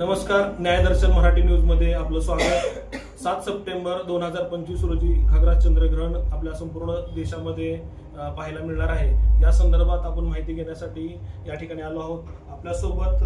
नमस्कार, न्यायदर्शन मराठी न्यूज मध्ये आपलं स्वागत। 7 सप्टेंबर 2025 रोजी खग्रास चंद्रग्रहण आपल्या संपूर्ण देशामध्ये पाहायला मिळणार आहे। या संदर्भात आपण माहिती घेण्यासाठी या ठिकाणी आलो आहोत। आपल्यासोबत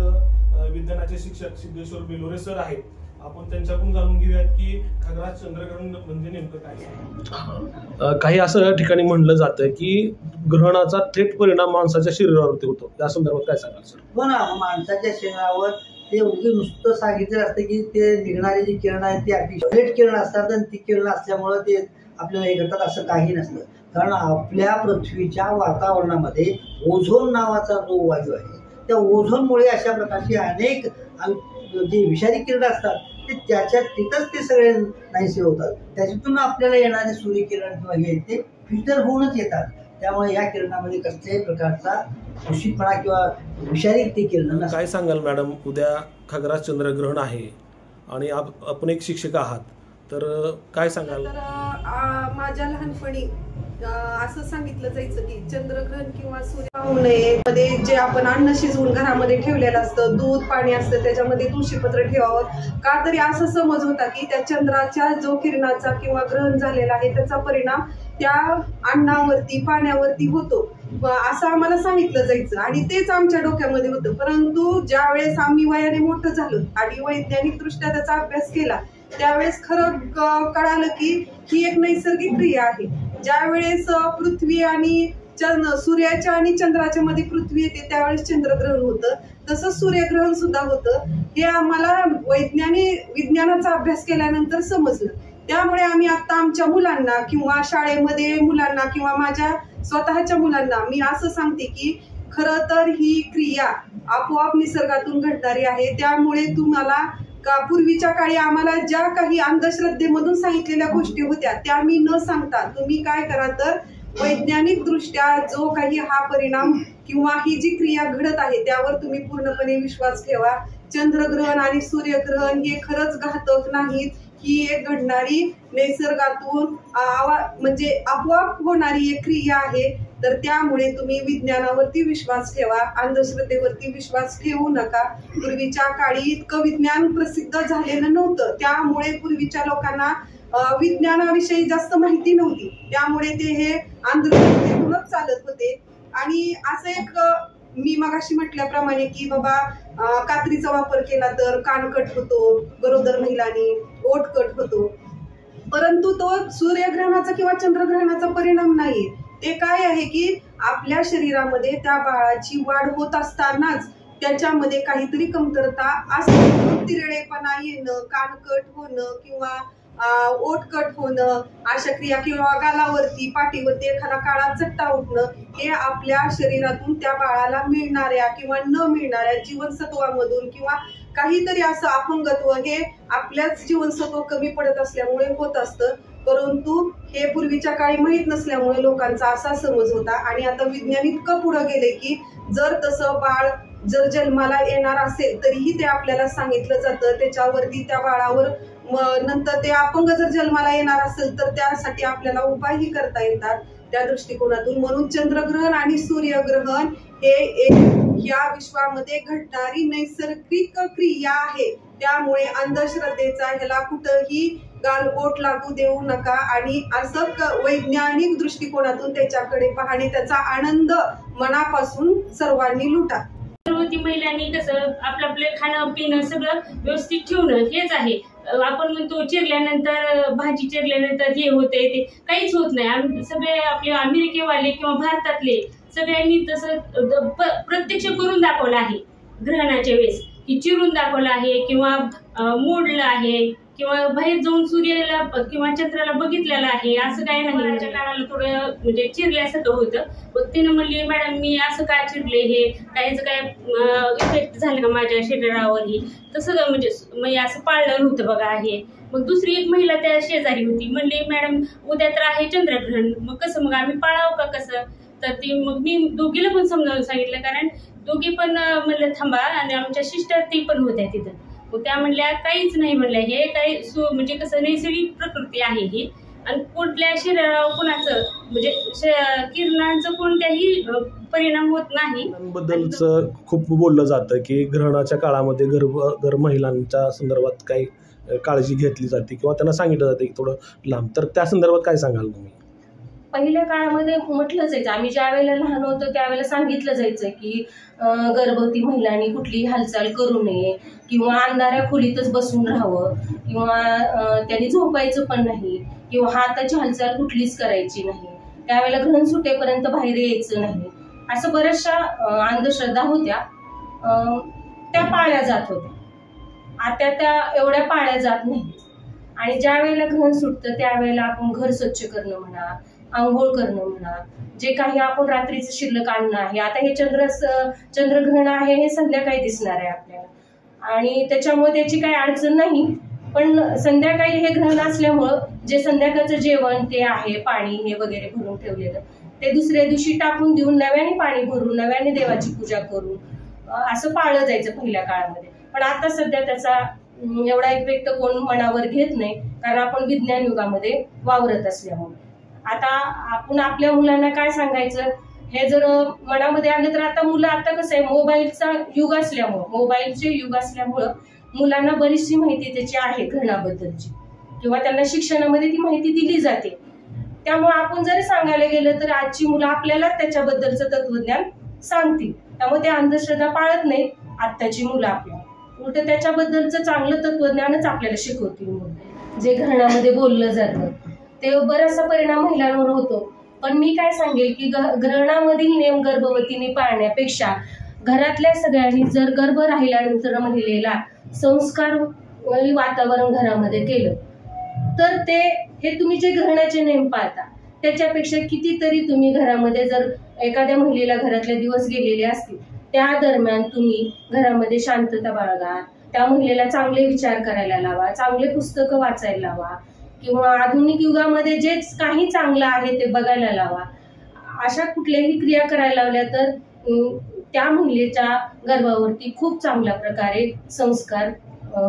विज्ञानाचे शिक्षक सिद्धेश्वर बेलोरे सर आहेत। आपण त्यांच्याकडून जाणून घेऊयात की खग्रास चंद्रग्रहण म्हणजे नेमकं काय। काही असं ठिकाणी म्हणलं जातं की ग्रहणाचा थेट परिणाम माणसाच्या शरीरावरती होतो। या संदर्भात काय सांगाल सर? हो ना, माणसाच्या शरीरावर ते नुसतं सांगितलं असतं की ते निघणारे जी किरण आहेत ती अतिशय किरण असतात आणि ती किरण असल्यामुळे ते आपल्याला हे करतात असं काही नसतं। कारण आपल्या पृथ्वीच्या वातावरणामध्ये ओझोन नावाचा जो वायू आहे त्या ओझोनमुळे अशा प्रकारची अनेक जे विषारी किरण असतात ते तिथंच ते सगळे नाहीसे होतात। त्याच्यातून आपल्याला येणारे सूर्यकिरण किंवा हे ते फिल्टर होऊनच येतात। त्यामुळे या किरणामध्ये कसल्याही प्रकारचा दूषितपणा किंवा विषारी ते किरण नसतात। काय सांगाल मॅडम, उद्या खग्रास चंद्रग्रहण आहे आणि आपण एक शिक्षक आहात, तर काय सांगाल? तर माझ्या लहानपणी असं सांगितलं जायचं की चंद्रग्रहण किंवा सूर्य पाहू नये मध्ये जे आपण अन्न शिजवून घरामध्ये ठेवलेलं असतं, दूध पाणी असतं, त्याच्यामध्ये तुळशीपत्र ठेवावं का, तरी असं समज होता की त्या चंद्राच्या जो किरणाचा किंवा ग्रहण झालेला आहे त्याचा परिणाम त्या अन्नावरती पाण्यावरती होतो असं आम्हाला सांगितलं जायचं आणि तेच आमच्या डोक्यामध्ये होतं। परंतु ज्या वेळेस आम्ही वयाने मोठं झालो आणि वैज्ञानिक दृष्ट्या त्याचा अभ्यास केला त्यावेळेस खरं कळालं की ही एक नैसर्गिक क्रिया आहे। ज्या वेळेस पृथ्वी आणि सूर्याच्या आणि चंद्राच्या मध्ये पृथ्वी येते त्यावेळेस चंद्रग्रहण होतं, तसंच सूर्यग्रहण सुद्धा होतं। हे आम्हाला विज्ञानाचा अभ्यास केल्यानंतर समजलं। त्यामुळे आम्ही आता आमच्या मुलांना किंवा शाळेमध्ये मुलांना किंवा माझ्या स्वतःच्या मुलांना मी असं सांगते की खरं तर ही क्रिया आपोआप निसर्गातून घडणारी आहे। त्यामुळे तुम्हाला पूर्वीच्या काळी आम्हाला ज्या काही अंधश्रद्धेमधून सांगितलेल्या गोष्टी होत्या त्या मी न सांगता तुम्ही काय करा, तर वैज्ञानिक दृष्ट्या जो काही हा परिणाम किंवा ही जी क्रिया घडत आहे त्यावर तुम्ही पूर्णपणे विश्वास ठेवा। चंद्रग्रहण आणि सूर्यग्रहण हे खरंच घातक नाहीत, ही एक घडणारी नैसर्गातून म्हणजे आपोआप होणारी एक क्रिया आहे। तर त्यामुळे तुम्ही विज्ञानावरती विश्वास ठेवा, अंधश्रद्धेवरती विश्वास ठेवू नका। पूर्वीच्या काळी इतकं विज्ञान प्रसिद्ध झालेलं नव्हतं, त्यामुळे पूर्वीच्या लोकांना विज्ञानाविषयी जास्त माहिती नव्हती, त्यामुळे ते हे अंधश्रद्धेतूनच चालत होते। आणि असं एक मी मगाशी म्हटल्याप्रमाणे की बाबा कात्रीचा वापर केला तर कान कट होतो, गरोदर महिलांनी ओठ कट होतो, परंतु तो सूर्यग्रहणाचा किंवा चंद्रग्रहणाचा परिणाम नाही। ते काय आहे की आपल्या शरीरामध्ये त्या बाळाची वाढ होत असतानाच त्याच्यामध्ये काहीतरी कमतरता असते, तिरळेपणा येणं, कान कट होणं किंवा ओठ कट होणं अशा क्रिया किंवा गालावरती पाठीवरती एखादा काळा चट्टा उठणं हे आपल्या शरीरातून त्या बाळाला मिळणाऱ्या किंवा न मिळणाऱ्या जीवनसत्वामधून किंवा काहीतरी असं अपंगत्व हे आपल्याच जीवनसत्व कमी पडत असल्यामुळे होत असतं। परंतु हे पूर्वीच्या काळी माहीत नसल्यामुळे लोकांचा असा समज होता आणि आता विज्ञान इतकं पुढे गेले की जर तसं बाळ जर जन्माला येणार असेल तरीही ते आपल्याला सांगितलं जातं, त्याच्यावरती त्या बाळावर नंतर ते अपंग जर जन्माला येणार असेल तर त्यासाठी आपल्याला उपायही करता येतात त्या दृष्टिकोनातून। म्हणून चंद्रग्रहण आणि सूर्यग्रहण हे एक या विश्वामध्ये घडणारी नैसर्गिक क्रिया आहे। त्यामुळे अंधश्रद्धेचा ह्याला कुठंही गालबोट लागू देऊ नका आणि असं वैज्ञानिक दृष्टिकोनातून त्याच्याकडे पाहणे, त्याचा आनंद मनापासून सर्वांनी लुटा। गर्भवती महिलांनी कसं आपलं खाणं पिणं सगळं व्यवस्थित ठेवणं हेच आहे। आपण म्हणतो चिरल्यानंतर भाजी चिरल्यानंतर हे होते ते काहीच होत नाही। सगळे आपले अमेरिकेवाले किंवा भारतातले सगळ्यांनी तसं प्रत्यक्ष करून दाखवलं आहे ग्रहणाच्या वेळेस, की चिरून दाखवलं आहे किंवा मोडलं आहे किंवा बाहेर जाऊन सूर्याला किंवा चंद्राला बघितलेलं आहे। असं काय नाही, माझ्या कानाला थोडं म्हणजे चिरल्यासारखं होतं, मग तिनं म्हणली मॅडम मी असं काय चिरले, हे काहीच काय इफेक्ट झालं का माझ्या शरीरावरही, तसं म्हणजे असं पाळलं नव्हतं बघा हे। मग दुसरी एक महिला त्या शेजारी होती, म्हणली मॅडम उद्या तर आहे चंद्रग्रहण, मग कसं मग आम्ही पाळावं का कसं? तर ती मग मी दोघीला पण समजावून सांगितलं, कारण दोघी पण म्हणलं थांबा, आणि आमच्या सिस्टर ती पण होत्या तिथं, मग त्या म्हणल्या काहीच नाही म्हणल्या, हे काही म्हणजे कसं नैसर्गिक प्रकृती आहे ही, आणि कुठल्या शरीरावर कोणाचं म्हणजे किरणांचं कोणत्याही परिणाम होत नाही. बद्दलच खूप बोललं जातं की ग्रहणाच्या काळामध्ये गर्भ महिलांच्या संदर्भात काही काळजी घेतली जाते किंवा त्यांना सांगितलं जाते की थोडं लांब, तर त्या संदर्भात काय सांगाल तुम्ही? पहिल्या काळामध्ये म्हटलं जायचं, आम्ही ज्या वेळेला लहान होतो त्यावेळेला सांगितलं जायचं की गर्भवती महिलांनी कुठलीही हालचाल करू नये किंवा अंधाऱ्या खोलीतच बसून राहावं किंवा त्यांनी झोपायचं पण नाही किंवा हाताची हालचाल कुठलीच करायची नाही, त्यावेळेला ग्रहण सुटेपर्यंत बाहेर यायचं नाही, असं बऱ्याचशा अंधश्रद्धा होत्या, त्या पाळल्या जात होत्या. आता त्या एवढ्या पाळल्या जात नाही. आणि ज्या वेळेला ग्रहण सुटतं त्यावेळेला आपण घर स्वच्छ करणं म्हणा, आंघोळ करणं म्हणा, जे काही आपण रात्रीचं शिल्लक आणणं आहे, आता हे चंद्रग्रहण आहे हे संध्याकाळी दिसणार आहे आपल्याला आणि त्याच्यामुळे त्याची काही अडचण नाही, पण संध्याकाळी हे ग्रहण असल्यामुळं जे संध्याकाळचं जेवण ते आहे, पाणी हे वगैरे भरून ठेवलेलं ते दुसऱ्या दिवशी टाकून देऊन नव्याने पाणी भरून नव्याने देवाची पूजा करून असं पाळलं जायचं पहिल्या काळामध्ये. पण आता सध्या त्याचा एवढा इफेक्ट कोण मनावर घेत नाही, कारण आपण विज्ञान युगामध्ये वावरत असल्यामुळे. आता आपण आपल्या मुलांना काय सांगायचं हे जर मनामध्ये आलं तर आता मुलं आता कसं आहे, मोबाईलचा युग असल्यामुळं, मोबाईलचे युग असल्यामुळं मुलांना बरीचशी माहिती त्याची आहे ग्रहणाबद्दलची किंवा त्यांना शिक्षणामध्ये ती माहिती दिली जाते. त्यामुळे आपण जरी सांगायला गेलं तर आजची मुलं आपल्याला त्याच्याबद्दलचं तत्वज्ञान सांगतील. त्यामुळे ते अंधश्रद्धा पाळत नाहीत आत्ताची मुलं आपल्याला, उलट त्याच्याबद्दलचं चांगलं तत्वज्ञानच आपल्याला शिकवतील मुलं. जे ग्रहणामध्ये बोललं जातं ते बराचसा परिणाम महिलांवर होतो. पण मी काय सांगेल की ग्रहणामधील नेम गर्भवतीने पाळण्यापेक्षा घरातल्या सगळ्यांनी जर गर्भ राहिल्यानंतर महिलेला संस्कार वातावरण घरामध्ये केलं तर ते हे तुम्ही जे ग्रहणाचे नेम पाळता त्याच्यापेक्षा कितीतरी तुम्ही घरामध्ये जर एखाद्या महिलेला घरातले दिवस गेलेले असतील त्या दरम्यान तुम्ही घरामध्ये शांतता बाळगा, त्या महिलेला चांगले विचार करायला लावा, चांगले पुस्तकं वाचायला लावा किंवा आधुनिक युगामध्ये जे काही चांगलं आहे ते बघायला लावा. अशा कुठल्याही क्रिया करायला लावल्या तर त्या महिलेच्या गर्भावरती खूप चांगल्या प्रकारे संस्कार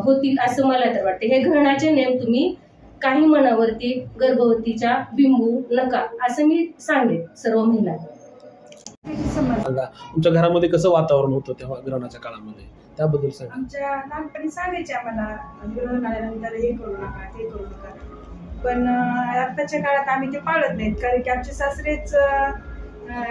होतील असं मला तर वाटते. हे ग्रहणाचे नेम तुम्ही काही मनावरती गर्भवतीच्या बिंबू नका असं मी सांगेन सर्व महिलांना. तुमच्या घरामध्ये कसं वातावरण होतं तेव्हा ग्रहणाच्या काळामध्ये, त्याबद्दल सांगा. आमच्या लहानपणी सांगायचे आम्हाला ग्रहण आल्यानंतर हे करू नका ते करू नका, पण आत्ताच्या काळात आम्ही ते पाळत नाहीत, कारण की आमचे सासरेच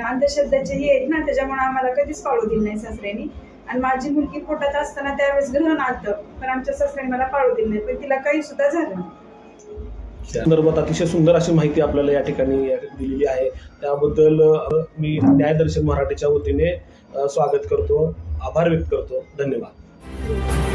अंधश्रद्धाचे हे आहेत ना, त्याच्यामुळे आम्हाला कधीच पाळू दिलं नाही सासऱ्यांनी. आणि माझी मुलगी पोटात असताना त्यावेळेस ग्रहण आलं पण आमच्या सासऱ्यांनी मला पाळू दिलं नाही, पण तिला काही सुद्धा झालं नाही. संदर्भात अतिशय सुंदर अशी माहिती आपल्याला या ठिकाणी दिलेली आहे, त्याबद्दल मी न्यायदर्शन मराठीच्या वतीने स्वागत करतो, आभार व्यक्त करतो. धन्यवाद.